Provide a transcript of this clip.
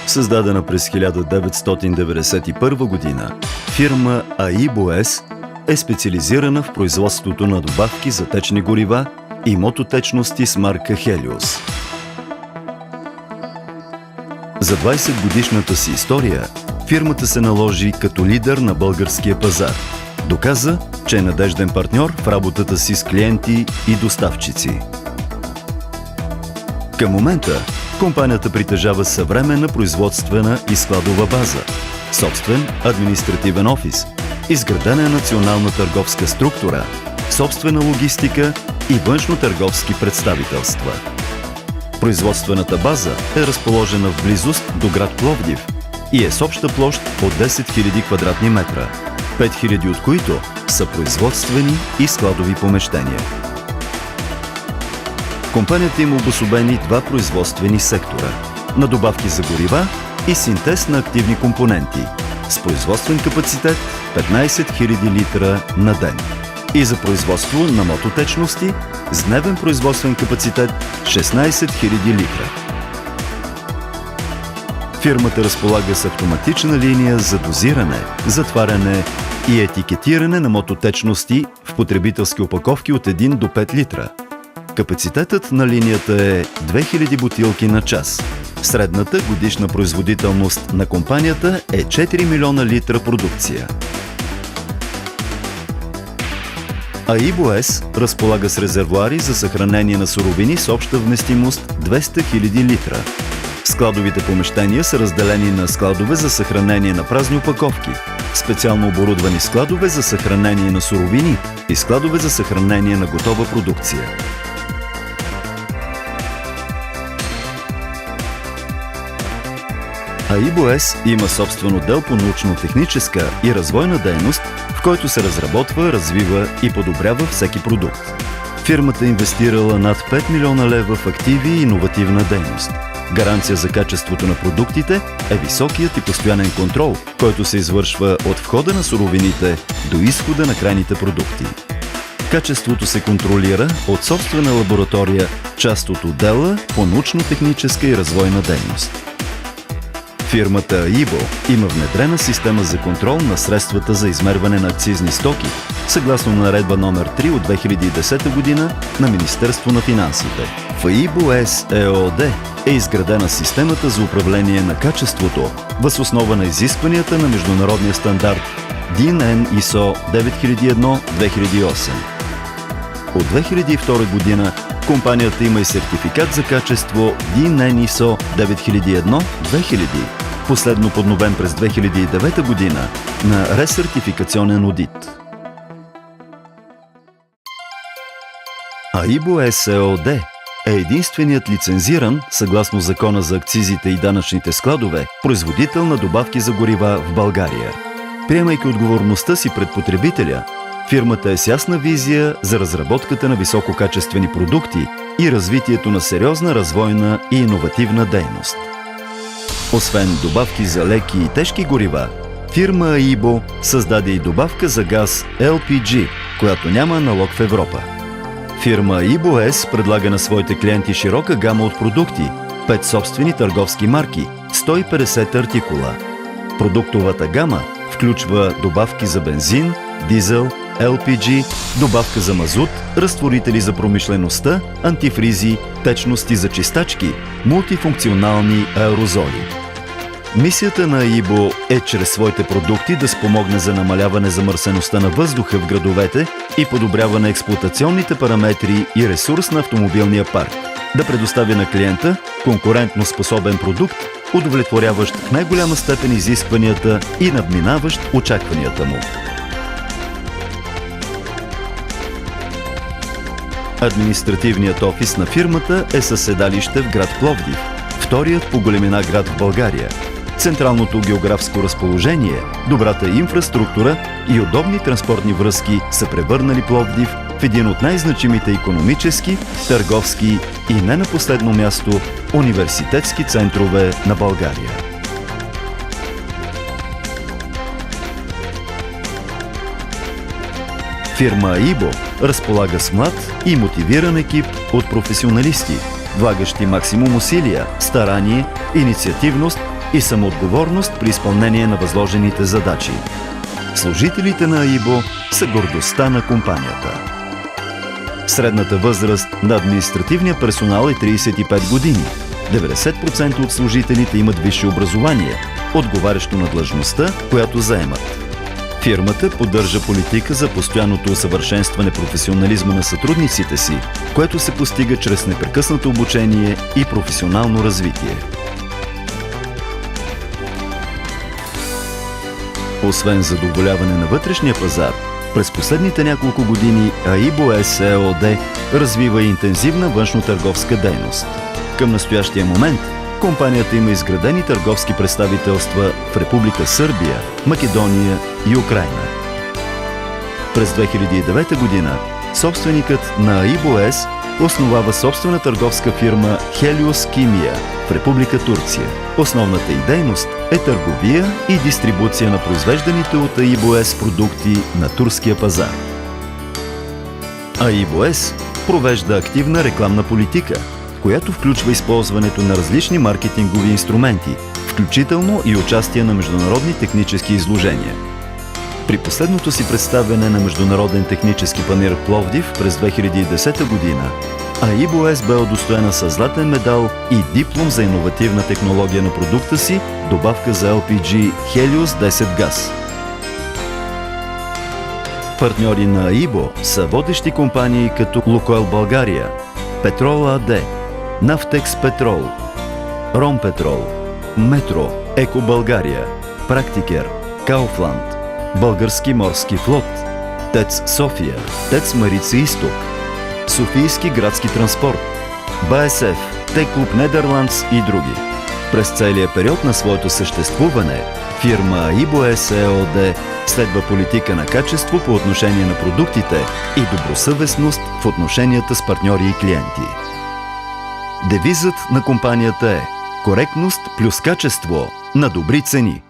Създадена през 1991 година, фирма AIBO-S е специализирана в производството на добавки за течни горива и мототечности с марка Helios. За 20-годишната си история фирмата се наложи като лидер на българския пазар. Доказа, че е надежден партньор в работата си с клиенти и доставчици. Към момента компанията притежава съвременна производствена и складова база, собствен административен офис, изградена е национална търговска структура, собствена логистика и външно-търговски представителства. Производствената база е разположена в близост до град Пловдив и е с обща площ от 10 000 квадратни метра, 5000 от които са производствени и складови помещения. Компанията има обособени два производствени сектора – на добавки за горива и синтез на активни компоненти, с производствен капацитет 15 000 литра на ден, и за производство на мототечности с дневен производствен капацитет 16 000 литра. Фирмата разполага с автоматична линия за дозиране, затваряне и етикетиране на мототечности в потребителски опаковки от 1 до 5 литра. Капацитетът на линията е 2000 бутилки на час. Средната годишна производителност на компанията е 4 милиона литра продукция. AIBO-S разполага с резервоари за съхранение на суровини с обща вместимост 200 000 литра. Складовите помещения са разделени на складове за съхранение на празни опаковки, специално оборудвани складове за съхранение на суровини и складове за съхранение на готова продукция. AIBO-S има собствен отдел по научно-техническа и развойна дейност, в който се разработва, развива и подобрява всеки продукт. Фирмата е инвестирала над 5 милиона лева в активи и иновативна дейност. Гаранция за качеството на продуктите е високият и постоянен контрол, който се извършва от входа на суровините до изхода на крайните продукти. Качеството се контролира от собствена лаборатория, част от отдела по научно-техническа и развойна дейност. Фирмата AIBO има внедрена система за контрол на средствата за измерване на акцизни стоки, съгласно наредба номер 3 от 2010 година на Министерство на финансите. В AIBO-S ЕООД е изградена системата за управление на качеството въз основа на изискванията на международния стандарт DIN ISO 9001-2008. От 2002 година компанията има и сертификат за качество DIN ISO 9001-2000, последно подновен през 2009 година на ресертификационен одит. AIBO-S ЕООД е единственият лицензиран, съгласно Закона за акцизите и данъчните складове, производител на добавки за горива в България. Приемайки отговорността си пред потребителя, фирмата е с ясна визия за разработката на висококачествени продукти и развитието на сериозна развойна и иновативна дейност. Освен добавки за леки и тежки горива, фирма AIBO създаде и добавка за газ LPG, която няма аналог в Европа. Фирма AIBO-S предлага на своите клиенти широка гама от продукти, 5 собствени търговски марки, 150 артикула. Продуктовата гама включва добавки за бензин, дизел, LPG, добавка за мазут, разтворители за промишлеността, антифризи, течности за чистачки, мултифункционални аерозоли. Мисията на AIBO е чрез своите продукти да спомогне за намаляване замърсеността на въздуха в градовете и подобряване експлоатационните параметри и ресурс на автомобилния парк, да предостави на клиента конкурентно способен продукт, удовлетворяващ в най-голяма степен изискванията и надминаващ очакванията му. Административният офис на фирмата е със седалище в град Пловдив, вторият по големина град в България. Централното географско разположение, добрата инфраструктура и удобни транспортни връзки са превърнали Пловдив в един от най-значимите икономически, търговски и не на последно място университетски центрове на България. Фирма AIBO разполага с млад и мотивиран екип от професионалисти, влагащи максимум усилия, старание, инициативност и самоотговорност при изпълнение на възложените задачи. Служителите на АИБО са гордостта на компанията. Средната възраст на административния персонал е 35 години. 90% от служителите имат висше образование, отговарящо на длъжността, която заемат. Фирмата поддържа политика за постоянното усъвършенстване професионализма на сътрудниците си, което се постига чрез непрекъснато обучение и професионално развитие. Освен задоволяване на вътрешния пазар, през последните няколко години АИБО ЕС ЕООД развива и интензивна външно-търговска дейност. Към настоящия момент компанията има изградени търговски представителства в Република Сърбия, Македония и Украйна. През 2009 година собственикът на АИБО ЕС основава собствена търговска фирма Helios Kimia в Република Турция. Основната й дейност е търговия и дистрибуция на произвежданите от АИБО ЕС продукти на турския пазар. АИБО ЕС провежда активна рекламна политика, която включва използването на различни маркетингови инструменти, включително и участие на международни технически изложения. При последното си представяне на Международен технически панаир Пловдив през 2010 година, АИБО ЕС бе удостоена със златен медал и диплом за иновативна технология на продукта си, добавка за LPG Helios 10 газ. Партньори на АИБО са водещи компании като Лукойл България, Петрол АД, Нафтекс Петрол, Ромпетрол, Метро, Еко България, Практикер, Кауфланд, Български морски флот, ТЕЦ София, ТЕЦ Марица Изток, Софийски градски транспорт, БАСФ, Т-клуб Нидерландс и други. През целия период на своето съществуване, фирма АИБО ЕС ЕООД следва политика на качество по отношение на продуктите и добросъвестност в отношенията с партньори и клиенти. Девизът на компанията е коректност плюс качество на добри цени.